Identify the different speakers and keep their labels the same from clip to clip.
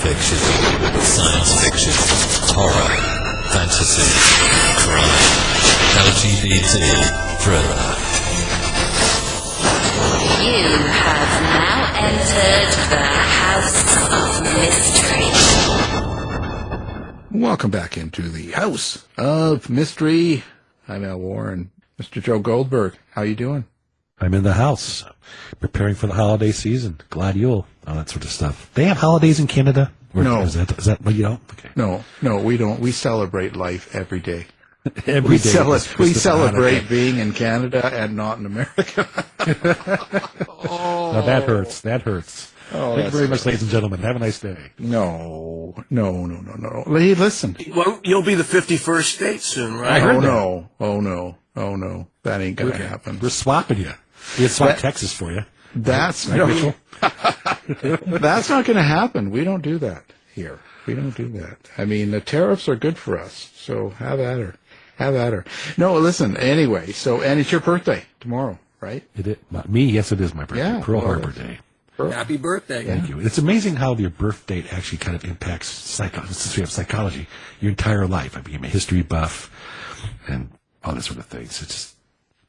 Speaker 1: fiction, science fiction, horror, fantasy, crime, LGBT, thriller.
Speaker 2: You have now entered the House of Mystery.
Speaker 3: Welcome back into the House of Mystery. I'm Al Warren. Mr. Joe Goldberg, how you doing?
Speaker 4: I'm in the house, preparing for the holiday season. Glad Yule, all that sort of stuff. They have holidays in Canada?
Speaker 3: No.
Speaker 4: Is that what you don't? Okay.
Speaker 3: No, we don't. We celebrate life every day.
Speaker 4: Every day.
Speaker 3: We celebrate being in Canada and not in America.
Speaker 4: Now that hurts. That hurts.
Speaker 3: Oh,
Speaker 4: Thank you very much, ladies and gentlemen. Have a nice day.
Speaker 3: No. Hey, listen.
Speaker 5: Well, you'll be the 51st state soon, right?
Speaker 3: Oh, no. That ain't going to happen.
Speaker 4: We're swapping you. We had swap Texas for you.
Speaker 3: That's
Speaker 4: right, Mitchell?
Speaker 3: That's not going to happen. We don't do that here. We don't do that. I mean, the tariffs are good for us, so have at her. No, listen, anyway, and it's your birthday tomorrow, right?
Speaker 4: It is. Not me, yes, it is my birthday.
Speaker 3: Yeah,
Speaker 4: Pearl Harbor Day.
Speaker 5: Happy birthday.
Speaker 4: Thank you. It's amazing how your birth date actually kind of impacts since we have psychology, your entire life. I became a history buff and all that sort of things.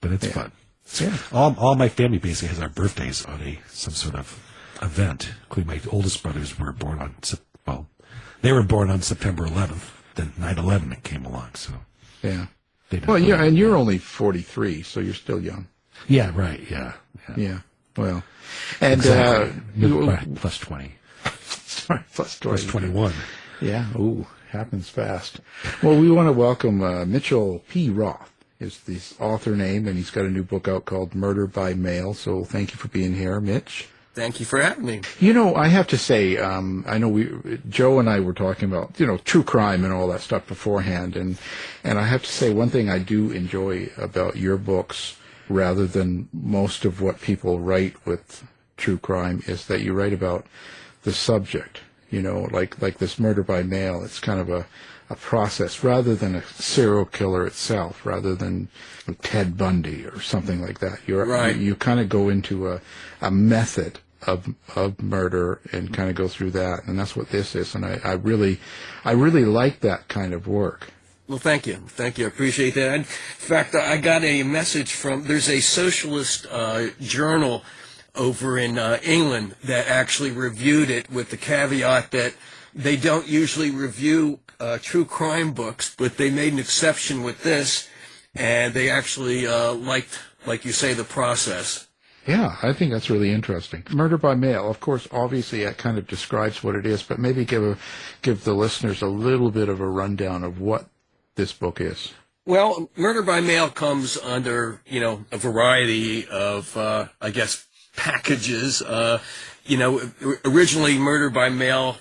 Speaker 4: But it's fun.
Speaker 3: Yeah.
Speaker 4: All my family basically has our birthdays on some sort of event, including my oldest brothers were born on, they were born on September 11th. Then 9/11 came along, so.
Speaker 3: Yeah.
Speaker 4: Well,
Speaker 3: you're only 43, so you're still young.
Speaker 4: Yeah, right, yeah.
Speaker 3: Well, and,
Speaker 4: exactly. Plus 20.
Speaker 3: Sorry, plus 20.
Speaker 4: Plus 21.
Speaker 3: Yeah, happens fast. Well, we want to welcome Mitchel P. Roth is the author name, and he's got a new book out called Murder by Mail, so thank you for being here, Mitch.
Speaker 5: Thank you for having me.
Speaker 3: You know, I have to say, I know Joe and I were talking about, true crime and all that stuff beforehand, and I have to say one thing I do enjoy about your books, rather than most of what people write with true crime, is that you write about the subject, like this Murder by Mail. It's kind of a process rather than a serial killer itself, rather than Ted Bundy or something like that. You kind of go into a method of murder and kind of go through that, and that's what this is. And I really like that kind of work.
Speaker 5: Well, thank you. I appreciate that. In fact, I got a message there's a socialist journal over in England that actually reviewed it with the caveat that they don't usually review true crime books, but they made an exception with this, and they actually liked, like you say, the process.
Speaker 3: Yeah, I think that's really interesting. Murder by Mail, of course, obviously that kind of describes what it is, but maybe give the listeners a little bit of a rundown of what this book is.
Speaker 5: Well, Murder by Mail comes under, a variety of, packages. Originally Murder by Mail,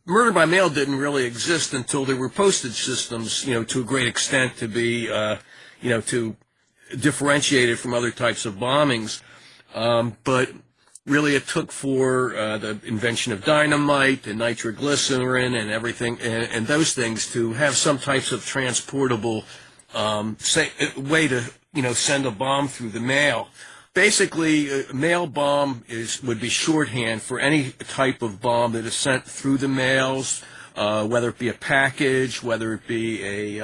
Speaker 5: Murder by Mail didn't really exist until there were postage systems, to a great extent to be, to differentiate it from other types of bombings. But really it took for the invention of dynamite and nitroglycerin and everything, and those things to have some types of transportable way to, send a bomb through the mail. Basically, a mail bomb would be shorthand for any type of bomb that is sent through the mails, whether it be a package, whether it be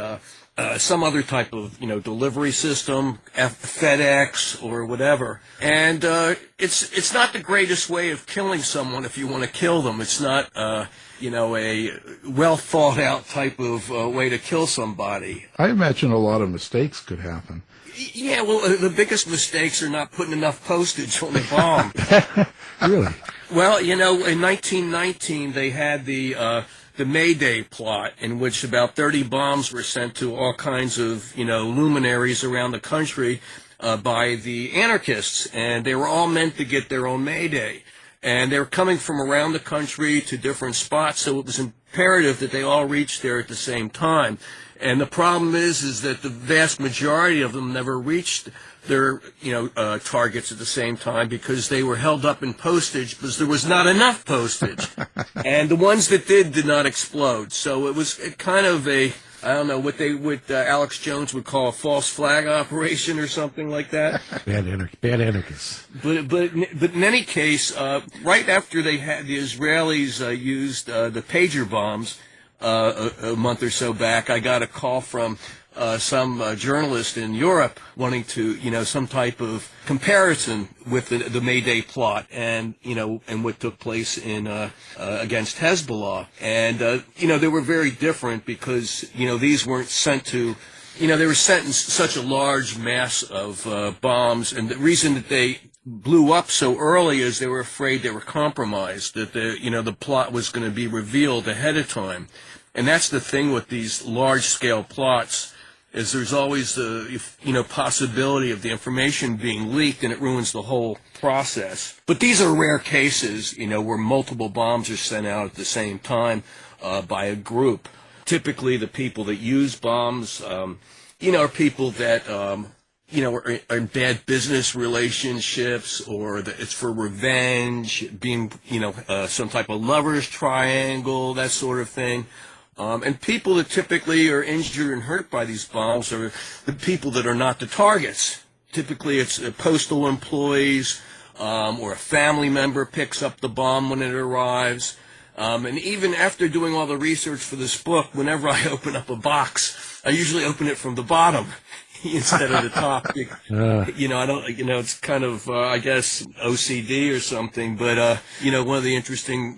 Speaker 5: some other type of, delivery system, FedEx or whatever. And it's not the greatest way of killing someone if you want to kill them. It's not, a well thought out type of way to kill somebody. I
Speaker 3: imagine a lot of mistakes could happen.
Speaker 5: Yeah, well, the biggest mistakes are not putting enough postage on the bomb.
Speaker 3: Really?
Speaker 5: Well, in 1919, they had the Mayday plot, in which about 30 bombs were sent to all kinds of, luminaries around the country by the anarchists, and they were all meant to get their own Mayday. And they were coming from around the country to different spots, so it was imperative that they all reach there at the same time. And the problem is that the vast majority of them never reached their, targets at the same time because they were held up in postage because there was not enough postage. And the ones that did not explode. So it was kind of a I don't know what Alex Jones would call a false flag operation or something like that.
Speaker 4: Bad anarchists.
Speaker 5: But in any case, right after the Israelis used the pager bombs a month or so back, I got a call from some journalist in Europe wanting to, some type of comparison with the May Day plot and what took place in against Hezbollah. And, they were very different because, these weren't sent to, they were sent in such a large mass of bombs. And the reason that they blew up so early is they were afraid they were compromised, that the plot was going to be revealed ahead of time. And that's the thing with these large-scale plots, is there's always the possibility of the information being leaked, and it ruins the whole process. But these are rare cases, where multiple bombs are sent out at the same time by a group. Typically, the people that use bombs, are people that are in bad business relationships, or it's for revenge, being some type of lovers triangle, that sort of thing. And people that typically are injured and hurt by these bombs are the people that are not the targets. Typically, it's postal employees, or a family member picks up the bomb when it arrives. And even after doing all the research for this book, whenever I open up a box, I usually open it from the bottom instead of the top. I don't, it's kind of, I guess, OCD or something. But, one of the interesting,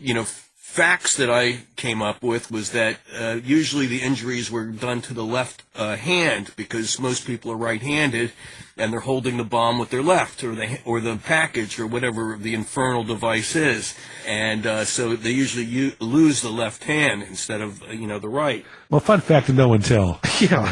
Speaker 5: facts that I came up with was that usually the injuries were done to the left hand, because most people are right-handed and they're holding the bomb with their left, or the package, or whatever the infernal device is, and so they usually lose the left hand instead of the right.
Speaker 4: Well, fun fact to know and tell.
Speaker 3: Yeah.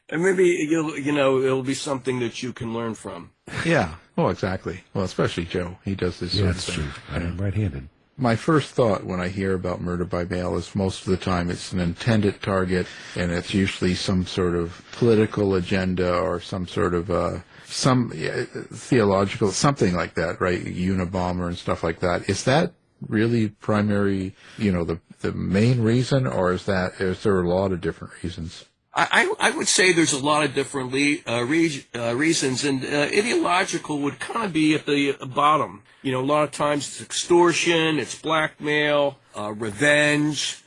Speaker 5: And maybe it'll be something that you can learn from.
Speaker 3: Yeah. Oh, exactly. Well, especially Joe. He does this sort of
Speaker 4: That's
Speaker 3: thing.
Speaker 4: true. I am right-handed.
Speaker 3: My first thought when I hear about murder by mail is most of the time it's an intended target, and it's usually some sort of political agenda or some sort of theological, something like that, right? Unabomber and stuff like that. Is that really primary, the main reason, or is there a lot of different reasons?
Speaker 5: I would say there's a lot of different reasons, and ideological would kind of be at the bottom. A lot of times it's extortion, it's blackmail, revenge.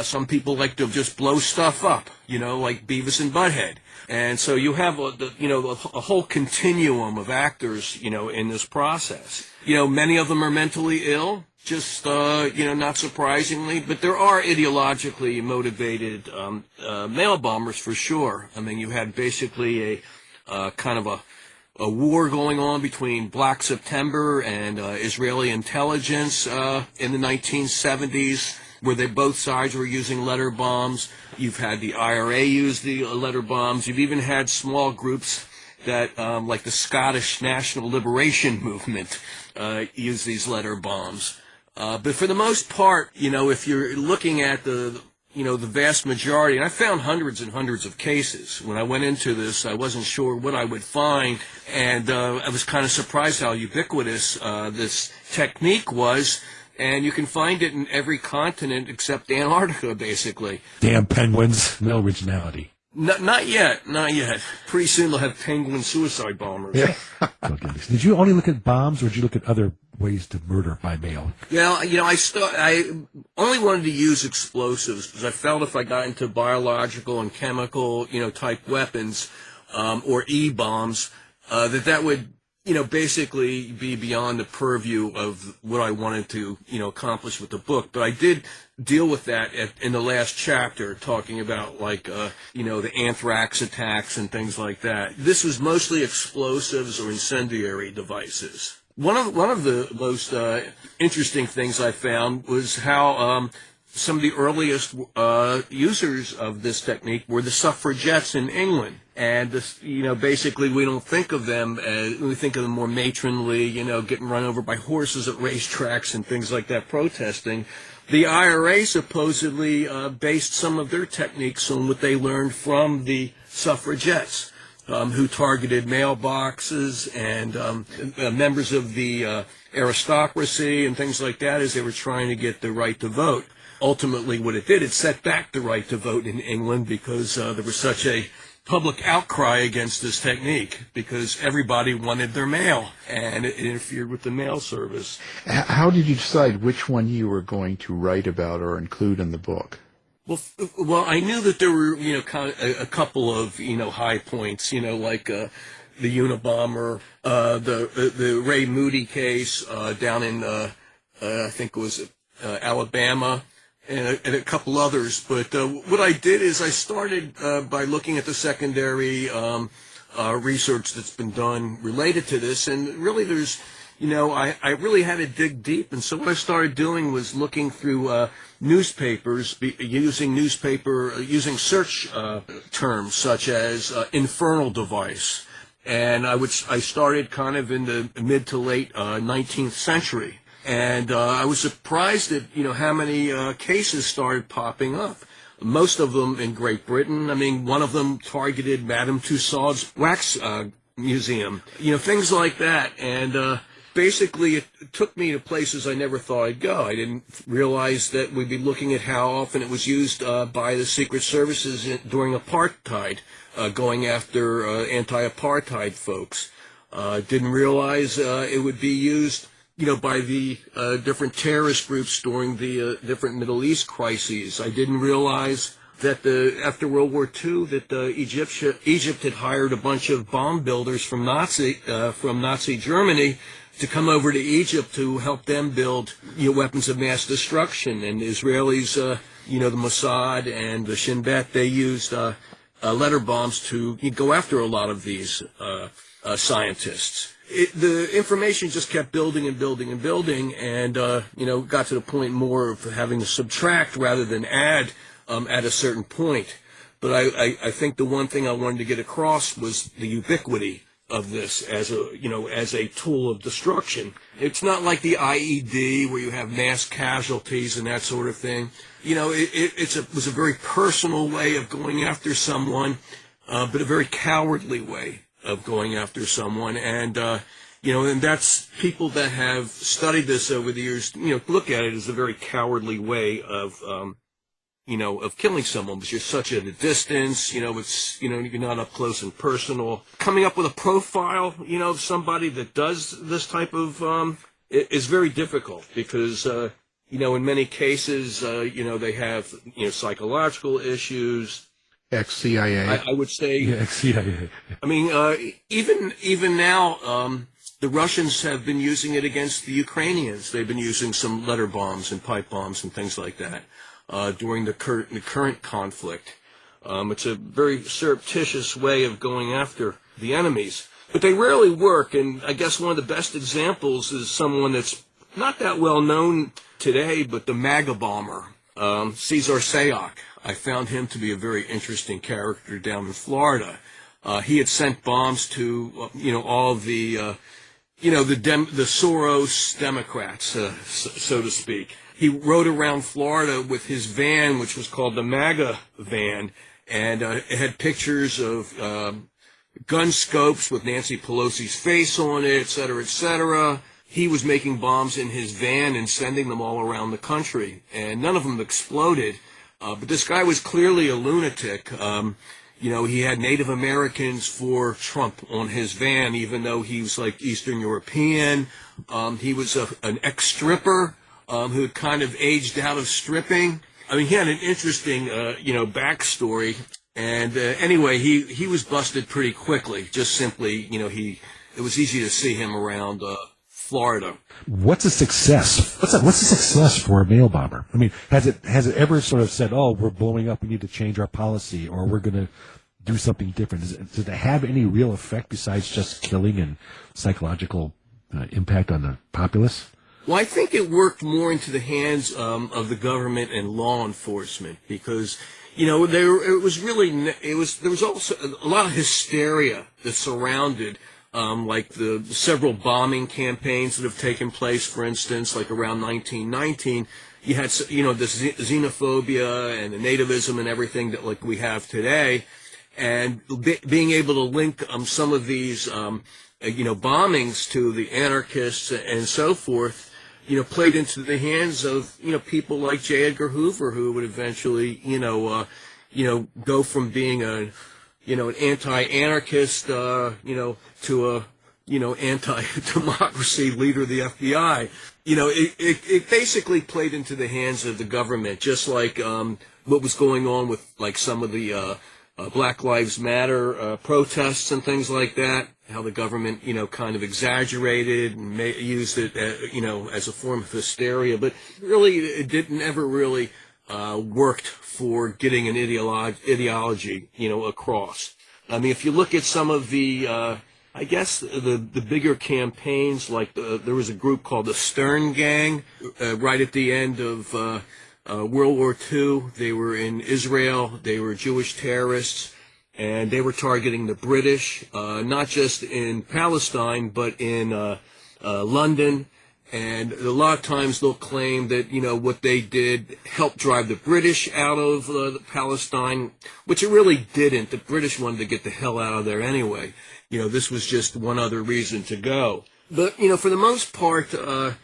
Speaker 5: Some people like to just blow stuff up, like Beavis and Butthead. And so you have a whole continuum of actors, in this process. Many of them are mentally ill. Just, not surprisingly, but there are ideologically motivated mail bombers for sure. I mean, you had basically a kind of a war going on between Black September and Israeli intelligence in the 1970s, where both sides were using letter bombs. You've had the IRA use the letter bombs. You've even had small groups that, like the Scottish National Liberation Movement, use these letter bombs. But for the most part, if you're looking at the vast majority, and I found hundreds and hundreds of cases. When I went into this, I wasn't sure what I would find, and I was kind of surprised how ubiquitous this technique was, and you can find it in every continent except Antarctica, basically.
Speaker 4: Damn penguins, no originality.
Speaker 5: Not yet. Pretty soon they'll have penguin suicide bombers.
Speaker 3: Yeah.
Speaker 4: Did you only look at bombs, or did you look at other ways to murder by mail?
Speaker 5: Yeah, I only wanted to use explosives because I felt if I got into biological and chemical, type weapons, or E-bombs, that would, basically be beyond the purview of what I wanted to, accomplish with the book. But I did deal with that in the last chapter, talking about the anthrax attacks and things like that. This was mostly explosives or incendiary devices. One of the most interesting things I found was how some of the earliest users of this technique were the suffragettes in England. And this, basically we don't think of them as, we think of them more matronly, getting run over by horses at racetracks and things like that, protesting. The IRA supposedly based some of their techniques on what they learned from the suffragettes, who targeted mailboxes and members of the aristocracy and things like that as they were trying to get the right to vote. ultimately what it did, it set back the right to vote in England because there was such a public outcry against this technique because everybody wanted their mail, and it interfered with the mail service.
Speaker 3: How did you decide which one you were going to write about or include in the book?
Speaker 5: Well, I knew that there were, kind of a couple of, high points, like the Unabomber, the Ray Moody case down in, I think it was Alabama, and a couple others. But what I did is I started by looking at the secondary research that's been done related to this, and really there's, I really had to dig deep, and so what I started doing was looking through newspapers, using search terms such as infernal device, and I started kind of in the mid to late 19th century. And I was surprised at, how many cases started popping up. Most of them in Great Britain. I mean, one of them targeted Madame Tussauds wax museum. Things like that. And basically, it took me to places I never thought I'd go. I didn't realize that we'd be looking at how often it was used by the secret services during apartheid, going after anti-apartheid folks. Didn't realize it would be used by the different terrorist groups during the different Middle East crises. I didn't realize that after World War II that Egypt had hired a bunch of bomb builders from Nazi Germany to come over to Egypt to help them build weapons of mass destruction. And the Israelis, the Mossad and the Shin Bet, they used letter bombs to go after a lot of these scientists. The information just kept building and building and building, and got to the point more of having to subtract rather than add at a certain point. But I think the one thing I wanted to get across was the ubiquity of this as a tool of destruction. It's not like the IED where you have mass casualties and that sort of thing. It was a very personal way of going after someone, but a very cowardly way of going after someone. And, and that's people that have studied this over the years, look at it as a very cowardly way of killing someone, because you're such at a distance, it's, you're not up close and personal. Coming up with a profile, of somebody that does this type of, is very difficult because, in many cases, they have, psychological issues.
Speaker 3: Ex-CIA.
Speaker 5: I would say.
Speaker 4: Yeah, ex-CIA.
Speaker 5: I mean, even now, the Russians have been using it against the Ukrainians. They've been using some letter bombs and pipe bombs and things like that during the current conflict. It's a very surreptitious way of going after the enemies, but they rarely work. And I guess one of the best examples is someone that's not that well known today, but the MAGA bomber, Cesar Sayoc. I found him to be a very interesting character down in Florida. He had sent bombs to, all the, the Soros Democrats, so to speak. He rode around Florida with his van, which was called the MAGA van, and it had pictures of gun scopes with Nancy Pelosi's face on it, et cetera, et cetera. He was making bombs in his van and sending them all around the country, and none of them exploded. But this guy was clearly a lunatic. He had Native Americans for Trump on his van, even though he was like Eastern European. He was an ex-stripper who had kind of aged out of stripping. I mean, he had an interesting, backstory. And anyway, he was busted pretty quickly. Just simply, it was easy to see him around Florida.
Speaker 4: What's a success? What's a success for a mail bomber? I mean, has it ever sort of said, "Oh, we're blowing up, we need to change our policy, or we're going to do something different"? Does it have any real effect besides just killing and psychological impact on the populace?
Speaker 5: Well, I think it worked more into the hands of the government and law enforcement because, there was also a lot of hysteria that surrounded like the several bombing campaigns that have taken place, for instance, like around 1919, you had, this xenophobia and the nativism and everything that like we have today. And being able to link some of these, bombings to the anarchists and so forth, played into the hands of, people like J. Edgar Hoover, who would eventually, go from being an anti-anarchist, to a, anti-democracy leader of the FBI. It basically played into the hands of the government, just like what was going on with like some of the Black Lives Matter protests and things like that. How the government, kind of exaggerated and used it, as a form of hysteria, but really it didn't ever really worked for getting an ideology, across. I mean, if you look at some of the I guess the bigger campaigns, like there was a group called the Stern Gang right at the end of World War II. They were in Israel. They were Jewish terrorists, and they were targeting the British, not just in Palestine, but in London. And a lot of times they'll claim that, what they did helped drive the British out of Palestine, which it really didn't. The British wanted to get the hell out of there anyway. This was just one other reason to go. But, for the most part, I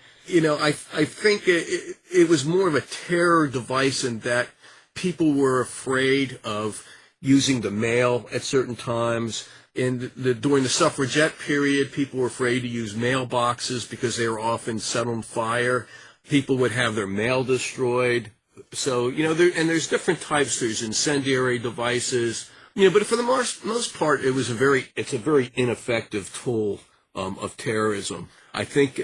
Speaker 5: think it was more of a terror device in that people were afraid of using the mail at certain times. During the suffragette period, people were afraid to use mailboxes because they were often set on fire. People would have their mail destroyed. So, there's different types. There's incendiary devices. But for the most part, it's a very ineffective tool of terrorism. I think,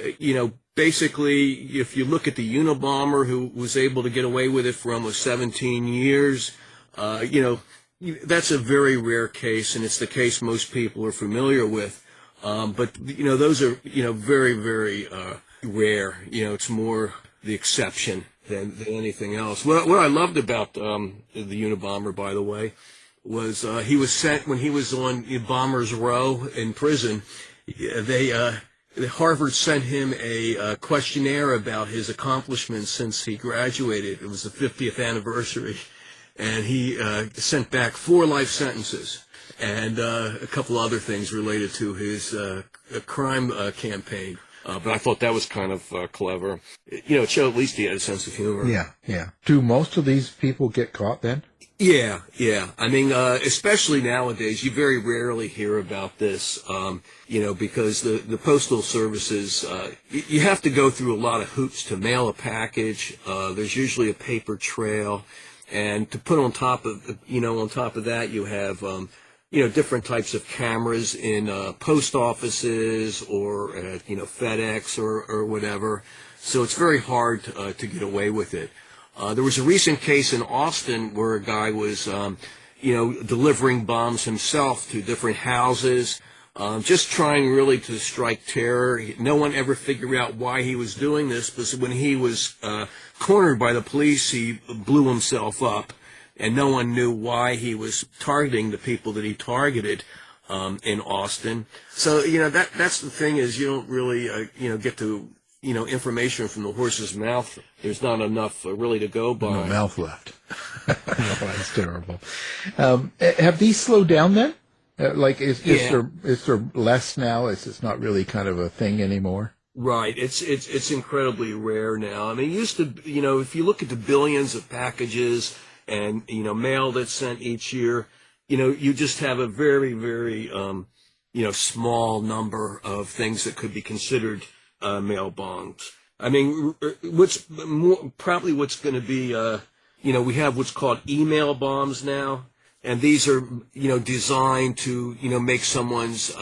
Speaker 5: basically, if you look at the Unabomber, who was able to get away with it for almost 17 years, that's a very rare case, and it's the case most people are familiar with. But those are, very, very rare. It's more the exception than anything else. What I loved about the Unabomber, by the way, was he was sent when he was on Bombers Row in prison. Harvard sent him a questionnaire about his accomplishments since he graduated. It was the 50th anniversary, and he sent back 4 life sentences and a couple other things related to his crime campaign. But I thought that was kind of clever. It showed at least he had a sense of humor.
Speaker 3: Yeah. Do most of these people get caught then?
Speaker 5: Yeah. I mean, especially nowadays, you very rarely hear about this, because the postal services, you have to go through a lot of hoops to mail a package. There's usually a paper trail, and to put on top of that, you have, different types of cameras in post offices or at, FedEx or whatever. So it's very hard to get away with it. There was a recent case in Austin where a guy was, delivering bombs himself to different houses, just trying really to strike terror. No one ever figured out why he was doing this, but when he was cornered by the police, he blew himself up, and no one knew why he was targeting the people that he targeted in Austin. So, that's the thing is you don't really, get to information from the horse's mouth. There's not enough really to go by.
Speaker 3: No mouth left. That's terrible. Have these slowed down then? Is there less now? It's not really kind of a thing anymore?
Speaker 5: Right. It's incredibly rare now. I mean, it used to, if you look at the billions of packages and, mail that's sent each year, you just have a very, very, small number of things that could be considered mail bombs. I mean, what's going to be, we have what's called email bombs now, and these are, designed to, make someone's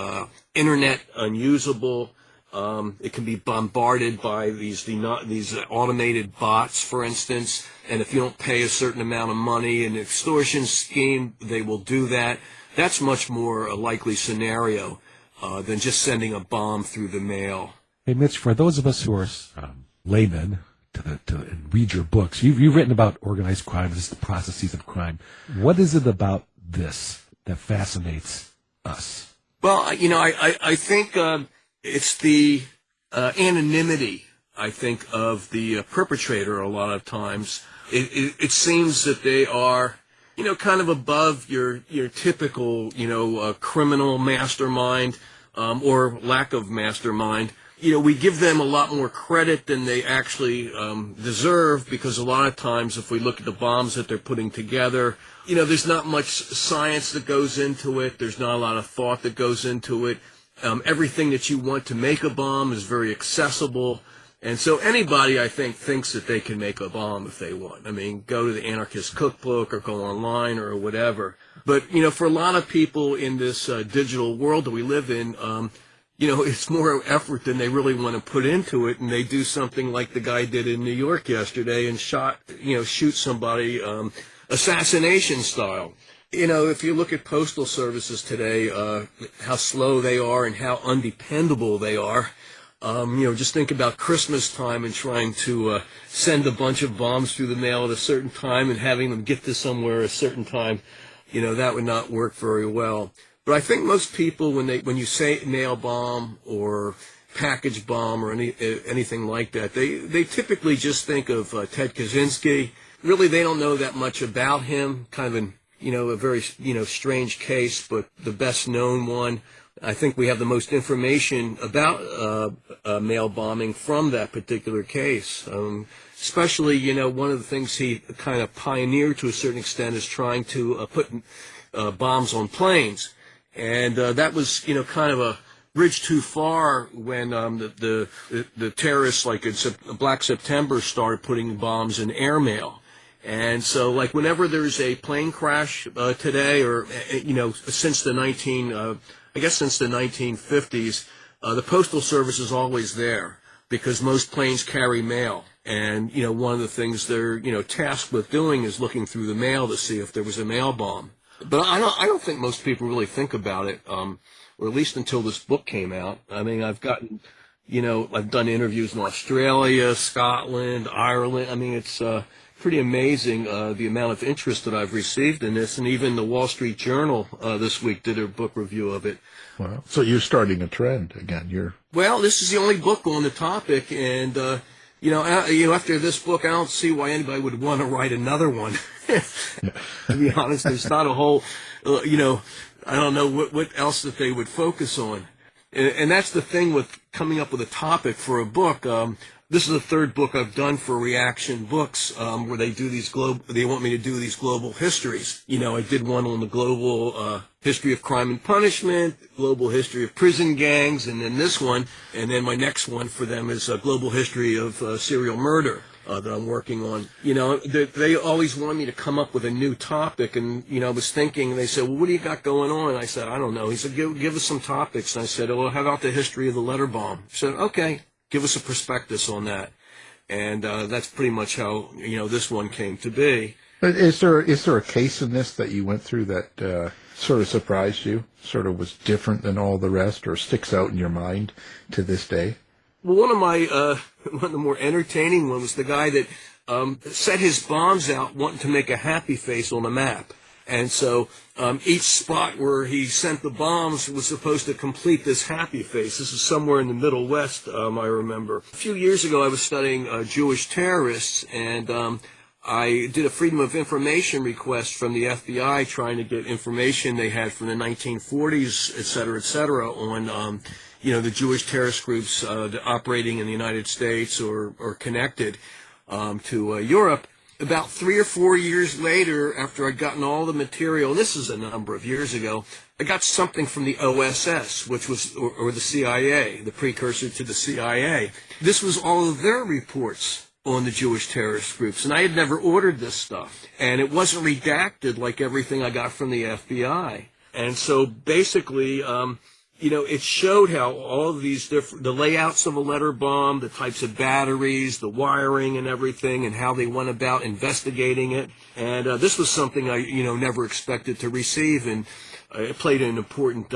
Speaker 5: internet unusable. It can be bombarded by these automated bots, for instance, and if you don't pay a certain amount of money in an extortion scheme, they will do that. That's much more a likely scenario than just sending a bomb through the mail.
Speaker 4: Hey, Mitch, for those of us who are laymen to read your books, you've written about organized crime, just the processes of crime. What is it about this that fascinates us?
Speaker 5: Well, I think it's the anonymity, I think, of the perpetrator a lot of times. It seems that they are, kind of above your typical, criminal mastermind or lack of mastermind. we give them a lot more credit than they actually deserve, because a lot of times if we look at the bombs that they're putting together, there's not much science that goes into it. There's not a lot of thought that goes into it. Everything that you want to make a bomb is very accessible. And so anybody, I think, thinks that they can make a bomb if they want. I mean, go to the anarchist cookbook or go online or whatever. But, for a lot of people in this digital world that we live in, it's more effort than they really want to put into it, and they do something like the guy did in New York yesterday and shoot somebody assassination style. If you look at postal services today, how slow they are and how undependable they are, just think about Christmas time and trying to send a bunch of bombs through the mail at a certain time and having them get to somewhere at a certain time. That would not work very well. But I think most people, when you say mail bomb or package bomb or anything like that, they typically just think of Ted Kaczynski. Really, they don't know that much about him. Kind of a very strange case, but the best known one. I think we have the most information about mail bombing from that particular case. Especially, one of the things he kind of pioneered to a certain extent is trying to put bombs on planes. And that was, kind of a bridge too far when the terrorists, like in Black September, started putting bombs in airmail. And so, like, whenever there's a plane crash today, or since the 1950s, the Postal Service is always there because most planes carry mail. And, one of the things they're, tasked with doing is looking through the mail to see if there was a mail bomb. But I don't think most people really think about it, or at least until this book came out. I mean, I've gotten, I've done interviews in Australia, Scotland, Ireland. I mean, it's pretty amazing the amount of interest that I've received in this. And even the Wall Street Journal this week did a book review of it.
Speaker 3: Wow. So you're starting a trend again.
Speaker 5: Well, this is the only book on the topic, and after this book, I don't see why anybody would want to write another one. To be honest, there's not a whole, I don't know what else that they would focus on. And that's the thing with coming up with a topic for a book. This is the third book I've done for Reaction Books, where they want me to do these global histories. I did one on the global history of crime and punishment, global history of prison gangs, and then this one, and then my next one for them is a global history of serial murder that I'm working on. They always want me to come up with a new topic, and, I was thinking, they said, well, what do you got going on? I said, I don't know. He said, give us some topics. And I said, well, how about the history of the letter bomb? He said, okay, give us a prospectus on that. And that's pretty much how, this one came to be.
Speaker 3: But is there a case in this that you went through that sort of surprised you, sort of was different than all the rest, or sticks out in your mind to this day?
Speaker 5: Well, one of the more entertaining ones was the guy that set his bombs out wanting to make a happy face on a map. And so each spot where he sent the bombs was supposed to complete this happy face. This is somewhere in the Middle West, I remember. A few years ago, I was studying Jewish terrorists, and I did a Freedom of Information request from the FBI trying to get information they had from the 1940s, et cetera, on the Jewish terrorist groups operating in the United States or connected to Europe. About 3 or 4 years later, after I'd gotten all the material, and this is a number of years ago, I got something from the OSS, which was, or the CIA, the precursor to the CIA. This was all of their reports on the Jewish terrorist groups, and I had never ordered this stuff. And it wasn't redacted like everything I got from the FBI. And so basically, it showed how all of these the layouts of a letter bomb, the types of batteries, the wiring and everything, and how they went about investigating it. And this was something I, never expected to receive, and it played an important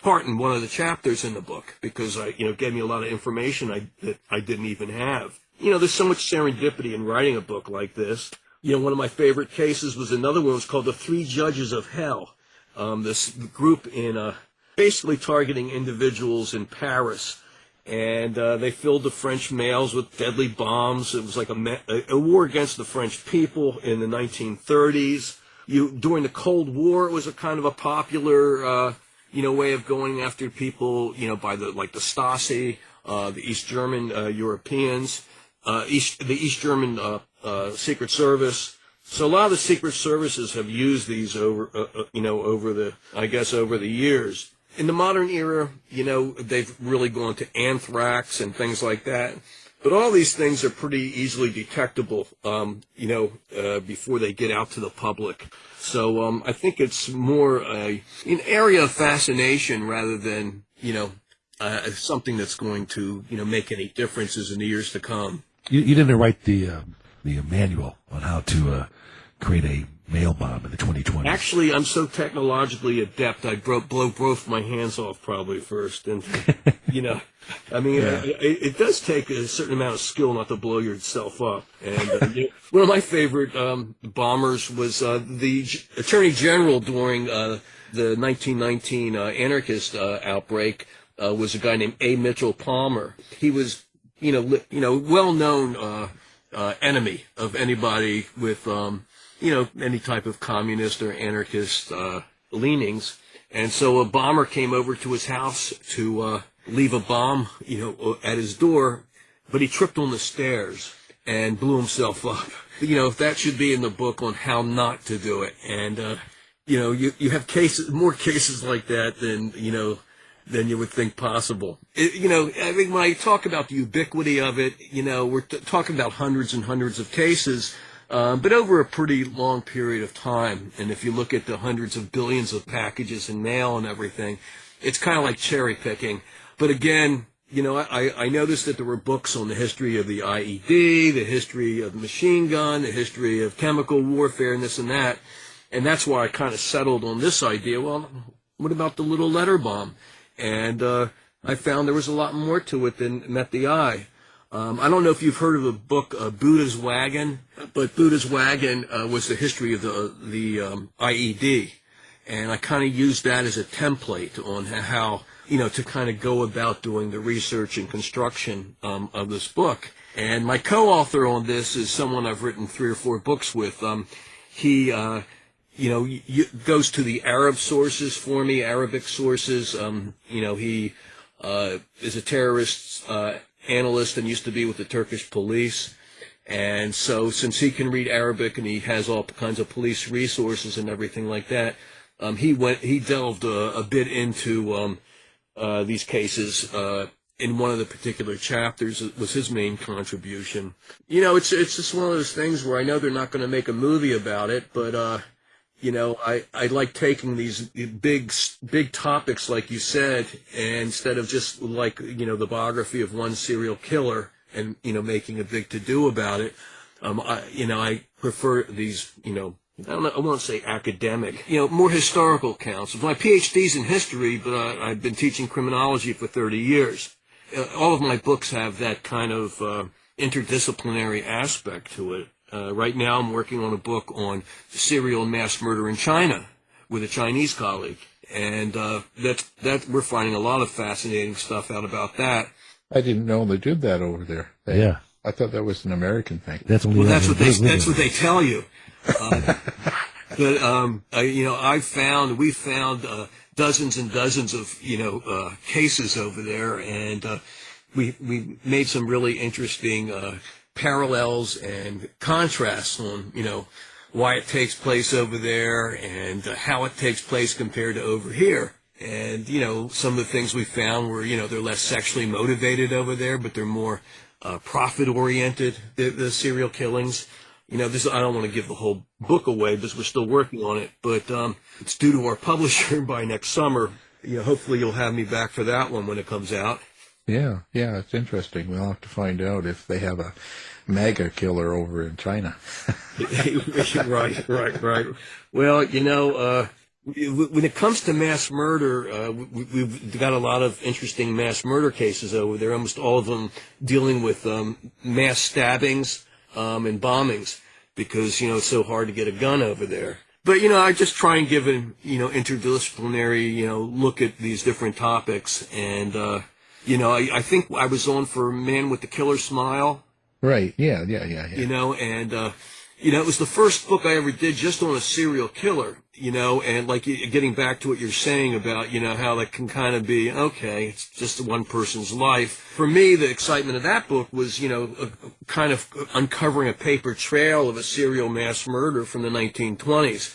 Speaker 5: part in one of the chapters in the book because it gave me a lot of information that I didn't even have. There's so much serendipity in writing a book like this. One of my favorite cases was another one. It was called The Three Judges of Hell. This group in basically targeting individuals in Paris, and they filled the French mails with deadly bombs. It was like a war against the French people in the 1930s. During the Cold War, it was a kind of a popular way of going after people, by the Stasi. the East German Europeans, the East German Secret Service. So a lot of the secret services have used these over the years. In the modern era, they've really gone to anthrax and things like that. But all these things are pretty easily detectable, before they get out to the public. So I think it's more an area of fascination rather than, something that's going to, make any differences in the years to come.
Speaker 4: You didn't write the manual on how to create a mail bomb in the 2020s.
Speaker 5: Actually, I'm so technologically adept, I'd blow both my hands off probably first. And, it does take a certain amount of skill not to blow yourself up. And one of my favorite bombers was the Attorney General during the 1919 anarchist outbreak was a guy named A. Mitchell Palmer. He was, well-known enemy of anybody with any type of communist or anarchist leanings. And so a bomber came over to his house to leave a bomb, at his door, but he tripped on the stairs and blew himself up. If that should be in the book on how not to do it. And, you have more cases like that than you would think possible. I mean, when I talk about the ubiquity of it, we're talking about hundreds and hundreds of cases, but over a pretty long period of time. And if you look at the hundreds of billions of packages in mail and everything, it's kind of like cherry picking. But again, I noticed that there were books on the history of the IED, the history of the machine gun, the history of chemical warfare, and this and that. And that's why I kind of settled on this idea. Well, what about the little letter bomb? And I found there was a lot more to it than met the eye. I don't know if you've heard of the book Buddha's Wagon, but Buddha's Wagon was the history of the IED. And I kind of used that as a template on how, to kind of go about doing the research and construction of this book. And my co-author on this is someone I've written 3 or 4 books with. He goes to the Arab sources for me, Arabic sources. He is a terrorist analyst and used to be with the Turkish police. And so since he can read Arabic and he has all kinds of police resources and everything like that, he delved a bit into these cases in one of the particular chapters. It was his main contribution. It's just one of those things where I know they're not going to make a movie about it, but I like taking these big topics, like you said, and instead of just like, the biography of one serial killer and, making a big to-do about it, I prefer these, I won't say academic, more historical accounts. My PhD's in history, but I've been teaching criminology for 30 years. All of my books have that kind of interdisciplinary aspect to it. Right now I'm working on a book on serial mass murder in China with a Chinese colleague. And that we're finding a lot of fascinating stuff out about that.
Speaker 3: I didn't know they did that over there.
Speaker 4: Yeah.
Speaker 3: I thought that was an American thing.
Speaker 4: That's what
Speaker 5: they tell you. We found dozens and dozens of cases over there, and we made some really interesting parallels and contrasts on why it takes place over there and how it takes place compared to over here. And some of the things we found were they're less sexually motivated over there, but they're more profit oriented. The serial killings. I don't want to give the whole book away because we're still working on it, but it's due to our publisher by next summer. Hopefully you'll have me back for that one when it comes out.
Speaker 3: Yeah, it's interesting. We'll have to find out if they have a MAGA killer over in China.
Speaker 5: Right. Well, when it comes to mass murder, we've got a lot of interesting mass murder cases over there, almost all of them dealing with mass stabbings and bombings, because it's so hard to get a gun over there. But I just try and give an interdisciplinary look at these different topics, and I think I was on for Man with the Killer Smile.
Speaker 3: Right. Yeah.
Speaker 5: And it was the first book I ever did just on a serial killer, and like getting back to what you're saying about, how that can kind of be, okay, it's just one person's life. For me, the excitement of that book was, kind of uncovering a paper trail of a serial mass murder from the 1920s.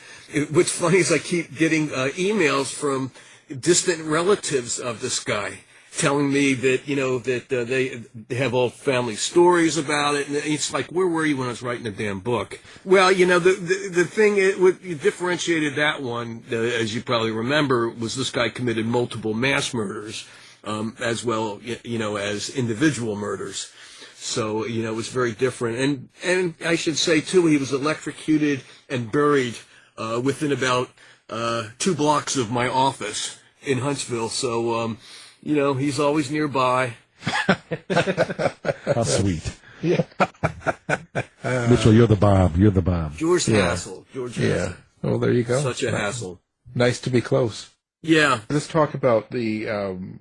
Speaker 5: What's funny is I keep getting emails from distant relatives of this guy, telling me that, they have all family stories about it. And it's like, where were you when I was writing the damn book? Well, the thing what differentiated that one, as you probably remember, was this guy committed multiple mass murders, as well, as individual murders. So, it was very different. And I should say, too, he was electrocuted and buried within about 2 blocks of my office in Huntsville. So, he's always nearby.
Speaker 4: How sweet.
Speaker 3: Yeah.
Speaker 4: Mitchell, you're the bomb. You're the bomb.
Speaker 5: George Hassel. George Hassel.
Speaker 3: Well, there you go.
Speaker 5: Such a hassle.
Speaker 3: Nice to be close.
Speaker 5: Yeah.
Speaker 3: Let's talk about the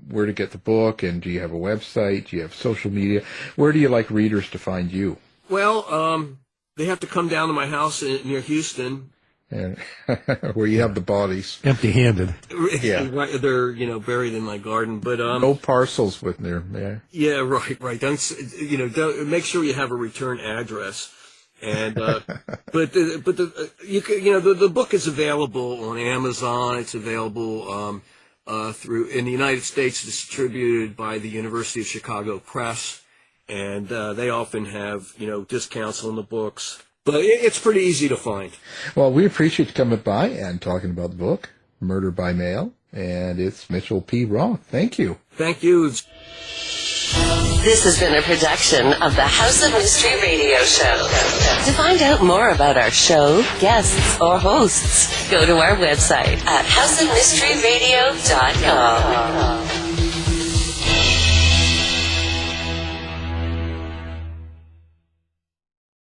Speaker 3: where to get the book, and do you have a website? Do you have social media? Where do you like readers to find you?
Speaker 5: Well, they have to come down to my house near Houston.
Speaker 3: And where you have the bodies.
Speaker 4: Empty-handed.
Speaker 3: Yeah.
Speaker 5: Right, they're, buried in my garden, but
Speaker 3: no parcels with there.
Speaker 5: Yeah, right. Don't make sure you have a return address. And but the book is available on Amazon. It's available through in the United States, distributed by the University of Chicago Press, and they often have discounts on the books. But it's pretty easy to find. Well,
Speaker 3: we appreciate you coming by and talking about the book, Murder by Mail, and it's Mitchell P. Roth. Thank you.
Speaker 5: Thank you.
Speaker 2: This has been a production of the House of Mystery Radio Show. To find out more about our show, guests, or hosts, go to our website at houseofmysteryradio.com.